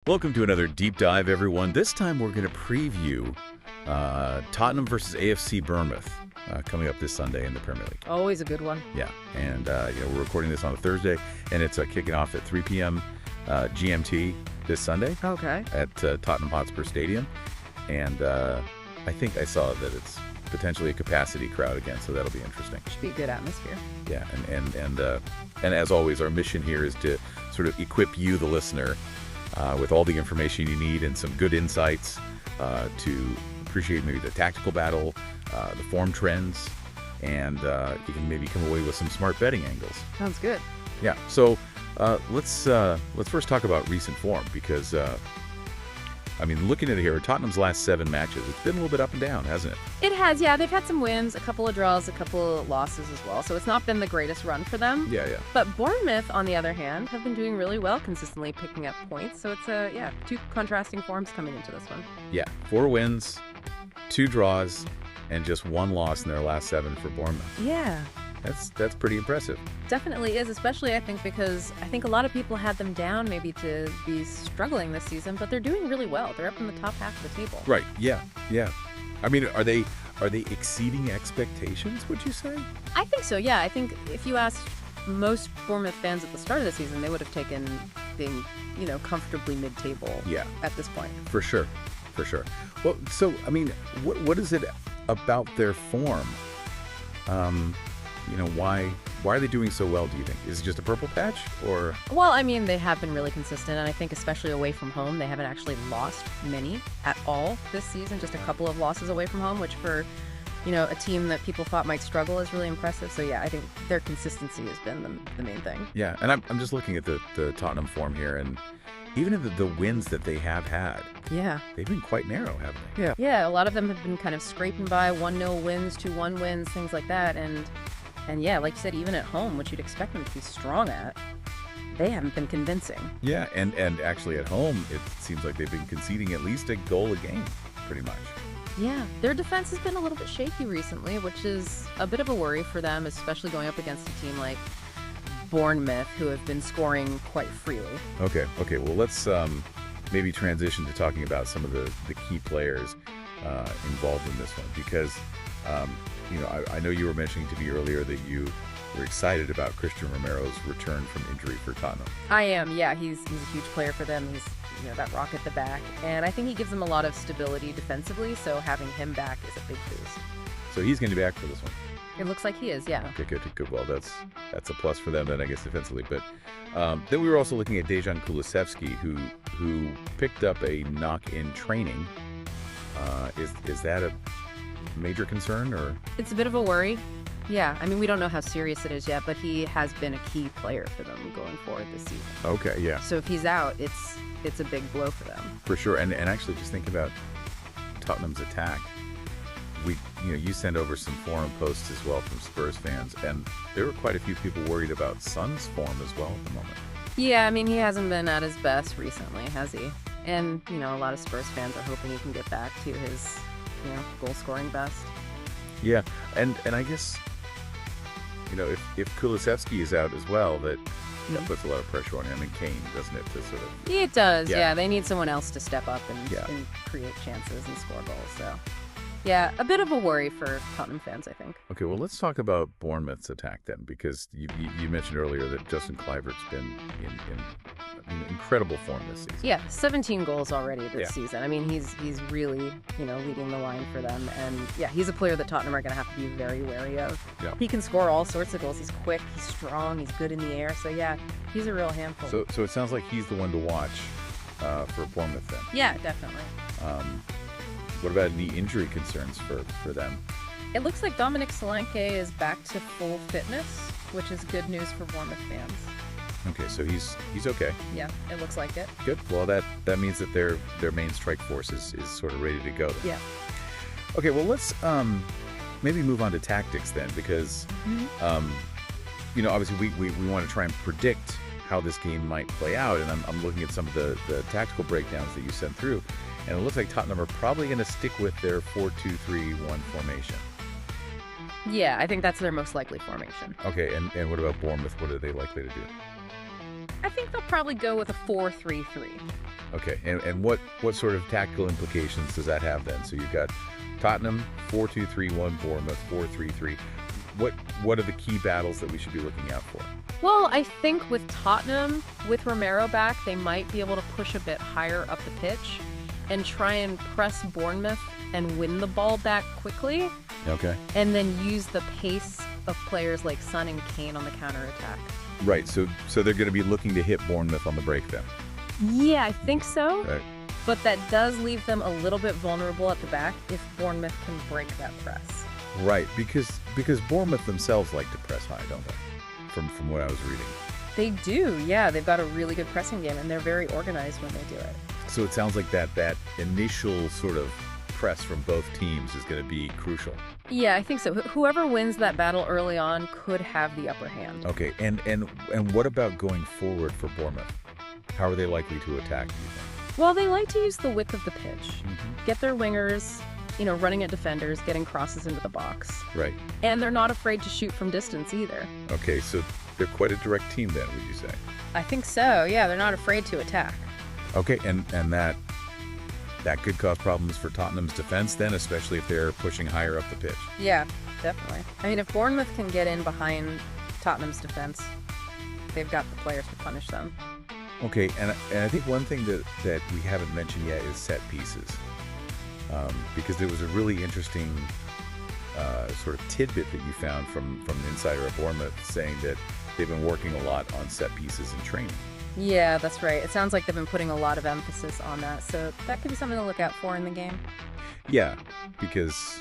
Welcome to another deep dive, everyone. This time we're going to preview Tottenham versus AFC Bournemouth coming up this Sunday in the Premier League. Always a good one. Yeah, and we're recording this on a Thursday, and it's kicking off at 3 p.m. GMT this Sunday. Okay. At Tottenham Hotspur Stadium, and I think I saw that it's potentially a capacity crowd again, so that'll be interesting. Should be a good atmosphere. Yeah, and as always, our mission here is to sort of equip you, the listener, with all the information you need and some good insights to appreciate maybe the tactical battle, the form trends, and you can maybe come away with some smart betting angles. Sounds good. Yeah. So let's first talk about recent form because looking at it here, Tottenham's last 7 matches, it's been a little bit up and down, hasn't it? It has, yeah. They've had some wins, a couple of draws, a couple of losses as well. So it's not been the greatest run for them. Yeah. But Bournemouth, on the other hand, have been doing really well, consistently picking up points. So it's two contrasting forms coming into this one. Yeah, 4 wins, 2 draws, and just 1 loss in their last 7 for Bournemouth. Yeah. That's pretty impressive. Definitely is, especially I think because I think a lot of people had them down maybe to be struggling this season, but they're doing really well. They're up in the top half of the table. Right. Yeah. I mean, are they exceeding expectations, would you say? I think so, yeah. I think if you asked most Bournemouth fans at the start of the season, they would have taken being, comfortably mid-table at this point. For sure. Well, so, I mean, what is it about their form? Why are they doing so well, do you think? Is it just a purple patch, or? Well, I mean, they have been really consistent, and I think especially away from home, they haven't actually lost many at all this season, just a couple of losses away from home, which for, a team that people thought might struggle is really impressive. So, yeah, I think their consistency has been the main thing. Yeah, and I'm just looking at the Tottenham form here, and even in the wins that they have had, they've been quite narrow, haven't they? Yeah, a lot of them have been kind of scraping by 1-0 wins, 2-1 wins, things like that, And yeah, like you said, even at home, which you'd expect them to be strong at, they haven't been convincing. Yeah, and actually at home, it seems like they've been conceding at least a goal a game, pretty much. Yeah, their defense has been a little bit shaky recently, which is a bit of a worry for them, especially going up against a team like Bournemouth, who have been scoring quite freely. Okay, well, let's maybe transition to talking about some of the key players involved in this one, because I know you were mentioning to me earlier that you were excited about Christian Romero's return from injury for Tottenham. I am, yeah. He's a huge player for them. He's that rock at the back, and I think he gives them a lot of stability defensively. So having him back is a big boost. So he's going to be back for this one. It looks like he is, yeah. Okay, good. Well, that's a plus for them then, I guess, defensively. But then we were also looking at Dejan Kulusevski, who picked up a knock in training. Is that a major concern, or? It's a bit of a worry. Yeah, I mean, we don't know how serious it is yet, but he has been a key player for them going forward this season. Okay, yeah. So if he's out, it's a big blow for them. For sure, and actually just think about Tottenham's attack. You send over some forum posts as well from Spurs fans, and there were quite a few people worried about Son's form as well at the moment. Yeah, I mean, he hasn't been at his best recently, has he? And, a lot of Spurs fans are hoping he can get back to his goal-scoring best. Yeah, and I guess, if Kulusevski is out as well, that puts a lot of pressure on him and Kane, doesn't it, to sort of... It does, yeah. They need someone else to step up and create chances and score goals, so... Yeah, a bit of a worry for Tottenham fans, I think. Okay, well, let's talk about Bournemouth's attack then, because you mentioned earlier that Justin Kluivert's been in incredible form this season. Yeah, 17 goals already this season. I mean, he's really, leading the line for them. And, yeah, he's a player that Tottenham are going to have to be very wary of. Yeah. He can score all sorts of goals. He's quick, he's strong, he's good in the air. So, yeah, he's a real handful. So it sounds like he's the one to watch for Bournemouth then. Yeah, definitely. What about any injury concerns for them? It looks like Dominic Solanke is back to full fitness, which is good news for Bournemouth fans. Okay, so he's okay. Yeah, it looks like it. Good. Well, that means that their main strike force is sort of ready to go then. Yeah. Okay, well, let's maybe move on to tactics then, because obviously we want to try and predict how this game might play out, and I'm looking at some of the tactical breakdowns that you sent through. And it looks like Tottenham are probably going to stick with their 4-2-3-1 formation. Yeah, I think that's their most likely formation. Okay, and what about Bournemouth? What are they likely to do? I think they'll probably go with a 4-3-3. Okay, and what sort of tactical implications does that have then? So you've got Tottenham 4-2-3-1, Bournemouth 4-3-3. What are the key battles that we should be looking out for? Well, I think with Tottenham, with Romero back, they might be able to push a bit higher up the pitch and try and press Bournemouth and win the ball back quickly. Okay. And then use the pace of players like Son and Kane on the counterattack. Right, so they're going to be looking to hit Bournemouth on the break then? Yeah, I think so. Right. But that does leave them a little bit vulnerable at the back if Bournemouth can break that press. Right, because Bournemouth themselves like to press high, don't they? From what I was reading. They do, yeah. They've got a really good pressing game, and they're very organized when they do it. So it sounds like that initial sort of press from both teams is going to be crucial. Yeah, I think so. Whoever wins that battle early on could have the upper hand. Okay, and what about going forward for Bournemouth? How are they likely to attack, do you think? Well, they like to use the width of the pitch. Get their wingers, running at defenders, getting crosses into the box. Right. And they're not afraid to shoot from distance either. Okay, so they're quite a direct team then, would you say? I think so, yeah. They're not afraid to attack. Okay, and that could cause problems for Tottenham's defense then, especially if they're pushing higher up the pitch. Yeah, definitely. I mean, if Bournemouth can get in behind Tottenham's defense, they've got the players to punish them. Okay, and I think one thing that we haven't mentioned yet is set pieces. Because there was a really interesting sort of tidbit that you found from an insider at Bournemouth saying that they've been working a lot on set pieces in training. Yeah, that's right. It sounds like they've been putting a lot of emphasis on that, so that could be something to look out for in the game. Yeah, because,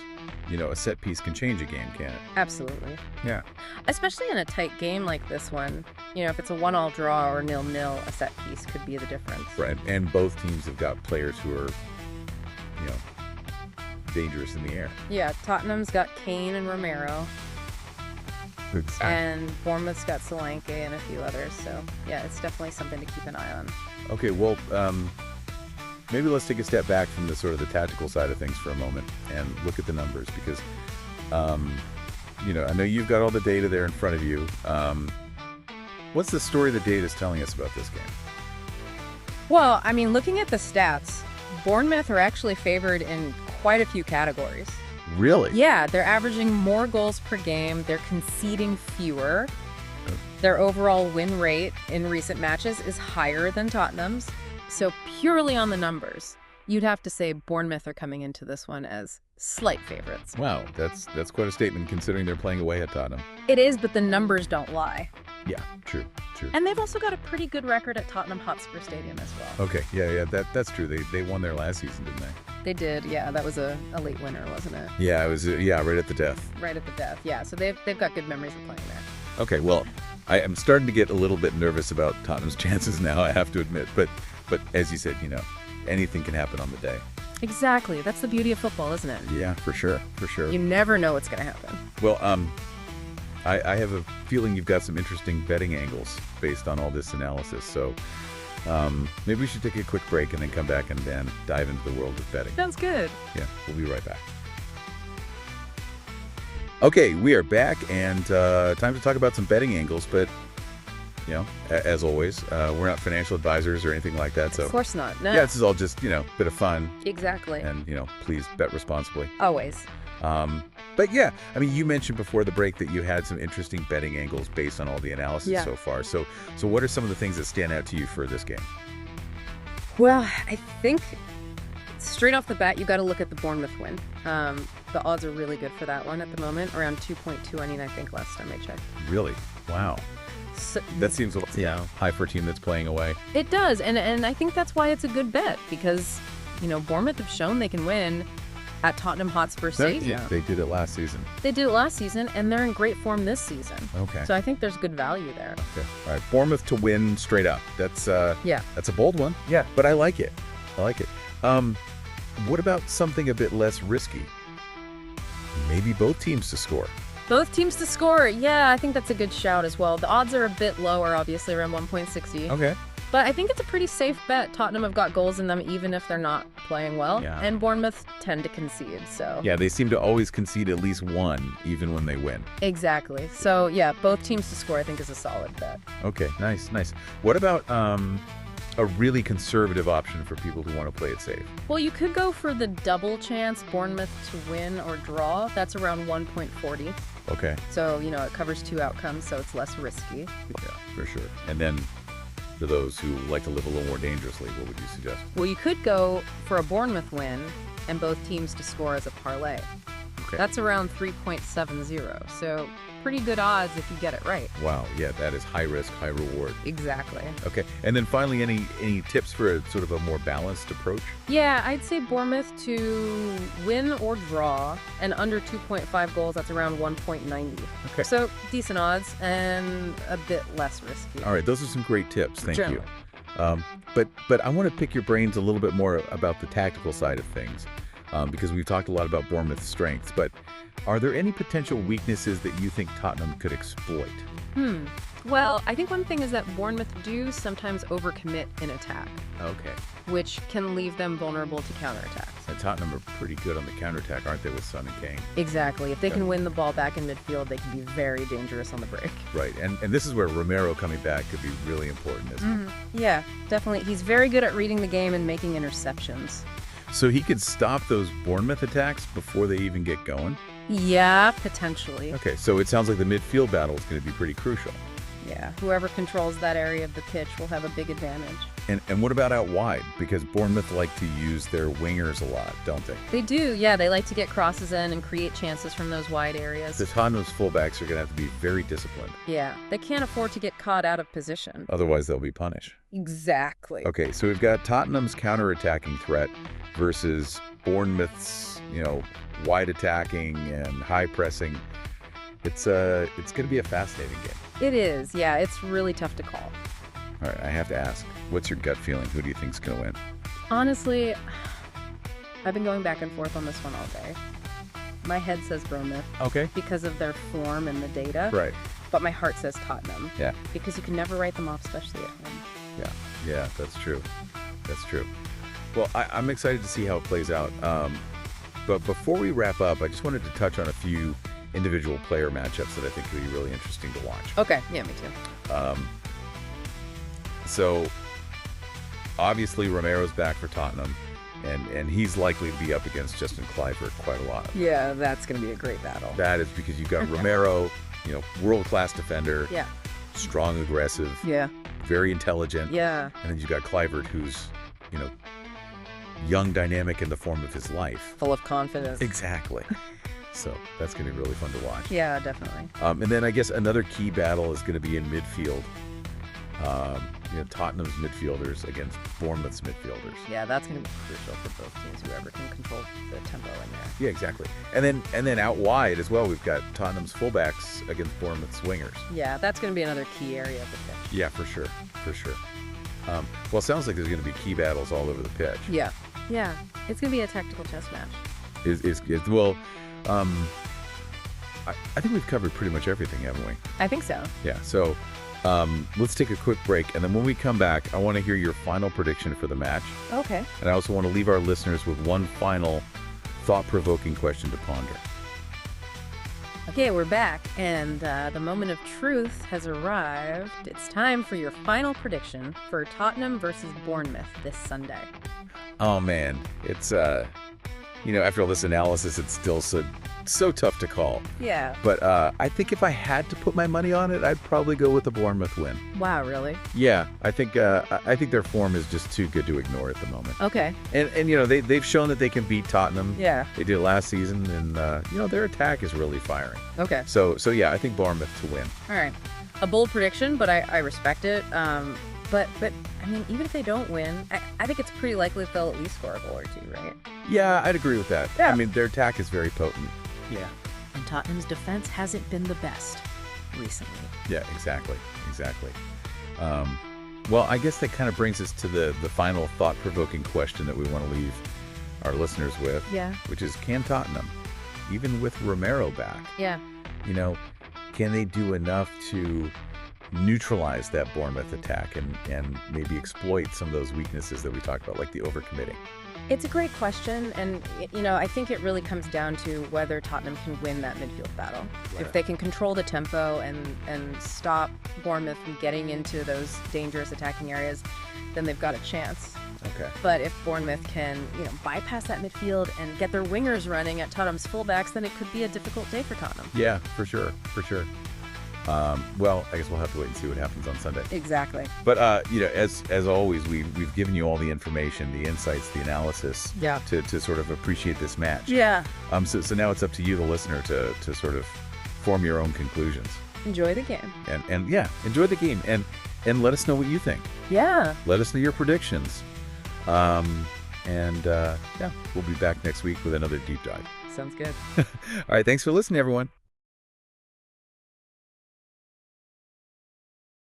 a set piece can change a game, can't it? Absolutely. Yeah. Especially in a tight game like this one. If it's a 1-1 draw or 0-0, a set piece could be the difference. Right, and both teams have got players who are, dangerous in the air. Yeah, Tottenham's got Kane and Romero. Exactly. And Bournemouth's got Solanke and a few others, so yeah, it's definitely something to keep an eye on. Okay, well, maybe let's take a step back from the sort of the tactical side of things for a moment and look at the numbers because, I know you've got all the data there in front of you. What's the story the data is telling us about this game? Well, I mean, looking at the stats, Bournemouth are actually favored in quite a few categories. Really? Yeah, they're averaging more goals per game. They're conceding fewer. Their overall win rate in recent matches is higher than Tottenham's. So purely on the numbers, you'd have to say Bournemouth are coming into this one as slight favorites. Wow, that's quite a statement considering they're playing away at Tottenham. It is, but the numbers don't lie. Yeah, true. And they've also got a pretty good record at Tottenham Hotspur Stadium as well. Okay, yeah, that's true. They won there last season, didn't they? They did, yeah. That was a late winner, wasn't it? Yeah, it was. Right at the death. Right at the death, yeah. So they've got good memories of playing there. Okay, well, I am starting to get a little bit nervous about Tottenham's chances now, I have to admit. But as you said, anything can happen on the day. Exactly. That's the beauty of football, isn't it? Yeah, for sure. You never know what's going to happen. Well, I have a feeling you've got some interesting betting angles based on all this analysis. So maybe we should take a quick break and then come back and then dive into the world of betting. Sounds good. Yeah, we'll be right back. Okay, we are back and time to talk about some betting angles. But, as always, we're not financial advisors or anything like that. So of course not. No. Yeah, this is all just, bit of fun. Exactly. And, please bet responsibly. Always. But yeah, I mean, you mentioned before the break that you had some interesting betting angles based on all the analysis so far. So what are some of the things that stand out to you for this game? Well, I think straight off the bat, you got to look at the Bournemouth win. The odds are really good for that one at the moment, around 2.2. I think last time I checked. Really? Wow. So, that seems a little high for a team that's playing away. It does, and I think that's why it's a good bet because, Bournemouth have shown they can win at Tottenham Hotspur Stadium. Yeah, they did it last season. And they're in great form this season. Okay. So I think there's good value there. Okay. All right. Bournemouth to win straight up. That's that's a bold one. Yeah. But I like it. What about something a bit less risky? Maybe both teams to score. Both teams to score. Yeah, I think that's a good shout as well. The odds are a bit lower, obviously, around 1.60. Okay. But I think it's a pretty safe bet. Tottenham have got goals in them even if they're not playing well. Yeah. And Bournemouth tend to concede, so. Yeah, they seem to always concede at least one, even when they win. Exactly. So, yeah, both teams to score I think is a solid bet. Okay, nice. What about a really conservative option for people who want to play it safe? Well, you could go for the double chance Bournemouth to win or draw. That's around 1.40. Okay. So, you know, it covers 2 outcomes, so it's less risky. Yeah, for sure. And then for those who like to live a little more dangerously, what would you suggest? Well, you could go for a Bournemouth win and both teams to score as a parlay. Okay. That's around 3.70, so pretty good odds if you get it right. Wow, yeah, that is high risk, high reward. Exactly. Okay, and then finally, any tips for a sort of a more balanced approach? Yeah, I'd say Bournemouth to win or draw, and under 2.5 goals, that's around 1.90. Okay. So decent odds and a bit less risky. All right, those are some great tips. Thank Generally. you. But I want to pick your brains a little bit more about the tactical side of things, because we've talked a lot about Bournemouth's strengths, but are there any potential weaknesses that you think Tottenham could exploit? Well, I think one thing is that Bournemouth do sometimes overcommit in attack, Okay. which can leave them vulnerable to counterattacks. And Tottenham are pretty good on the counterattack, aren't they, with Son and Kane? Exactly. If they can win the ball back in midfield, they can be very dangerous on the break. Right, and this is where Romero coming back could be really important, isn't it? Yeah, definitely. He's very good at reading the game and making interceptions. So he could stop those Bournemouth attacks before they even get going? Yeah, potentially. Okay, so it sounds like the midfield battle is going to be pretty crucial. Yeah, whoever controls that area of the pitch will have a big advantage. And what about out wide? Because Bournemouth like to use their wingers a lot, don't they? They do, yeah. They like to get crosses in and create chances from those wide areas. The Tottenham's fullbacks are going to have to be very disciplined. Yeah, they can't afford to get caught out of position. Otherwise, they'll be punished. Exactly. Okay, so we've got Tottenham's counter-attacking threat versus Bournemouth's, wide attacking and high pressing. It's going to be a fascinating game. It is, yeah. It's really tough to call. All right, I have to ask, what's your gut feeling? Who do you think's going to win? Honestly, I've been going back and forth on this one all day. My head says Bournemouth Okay. because of their form and the data. Right. But my heart says Tottenham. Yeah. Because you can never write them off, especially at home. Yeah, that's true. That's true. Well, I'm excited to see how it plays out. But before we wrap up, I just wanted to touch on a few individual player matchups that I think would be really interesting to watch. Okay, yeah, me too. So, obviously, Romero's back for Tottenham, and he's likely to be up against Justin Kluivert quite a lot. Yeah, that's going to be a great battle. That is because you've got Romero, world-class defender, Yeah, strong, aggressive, yeah, very intelligent. yeah. And then you've got Kluivert, who's, young, dynamic in the form of his life. Full of confidence. Exactly. So that's going to be really fun to watch. Yeah, definitely. And then I guess another key battle is going to be in midfield. Tottenham's midfielders against Bournemouth's midfielders. Yeah, that's going to be crucial for both teams, whoever can control the tempo in there. Yeah, exactly. And then out wide as well, we've got Tottenham's fullbacks against Bournemouth's wingers. Yeah, that's going to be another key area of the pitch. Yeah, for sure. Well, it sounds like there's going to be key battles all over the pitch. Yeah, yeah. It's going to be a tactical chess match. I think we've covered pretty much everything, haven't we? I think so. Yeah, so let's take a quick break, and then when we come back, I want to hear your final prediction for the match. Okay. And I also want to leave our listeners with one final thought-provoking question to ponder. Okay, we're back, and the moment of truth has arrived. It's time for your final prediction for Tottenham versus Bournemouth this Sunday. Oh, man. It's, after all this analysis, it's still so tough to call. Yeah. But I think if I had to put my money on it, I'd probably go with the Bournemouth win. Wow, really? Yeah, I think their form is just too good to ignore at the moment. Okay. And they've shown that they can beat Tottenham. Yeah. They did last season, and their attack is really firing. Okay. So yeah, I think Bournemouth to win. All right. A bold prediction, but I respect it. But I mean, even if they don't win, I think it's pretty likely that they'll at least score a goal or two, right? Yeah, I'd agree with that. Yeah. I mean, their attack is very potent. Yeah. And Tottenham's defense hasn't been the best recently. Yeah, exactly. Well, I guess that kind of brings us to the final thought-provoking question that we want to leave our listeners with. Yeah. Which is, can Tottenham, even with Romero back, Yeah. can they do enough to neutralize that Bournemouth attack and maybe exploit some of those weaknesses that we talked about, like the overcommitting? It's a great question, and I think it really comes down to whether Tottenham can win that midfield battle. Right. If they can control the tempo and stop Bournemouth from getting into those dangerous attacking areas, then they've got a chance. Okay. But if Bournemouth can, bypass that midfield and get their wingers running at Tottenham's fullbacks, then it could be a difficult day for Tottenham. Yeah, for sure, for sure. Well, I guess we'll have to wait and see what happens on Sunday. Exactly. But as always, we've given you all the information, the insights, the analysis, Yeah. to sort of appreciate this match. Yeah. So now it's up to you, the listener, to sort of form your own conclusions. Enjoy the game. And yeah, enjoy the game and let us know what you think. Yeah. Let us know your predictions. Yeah, we'll be back next week with another deep dive. Sounds good. All right, thanks for listening, everyone.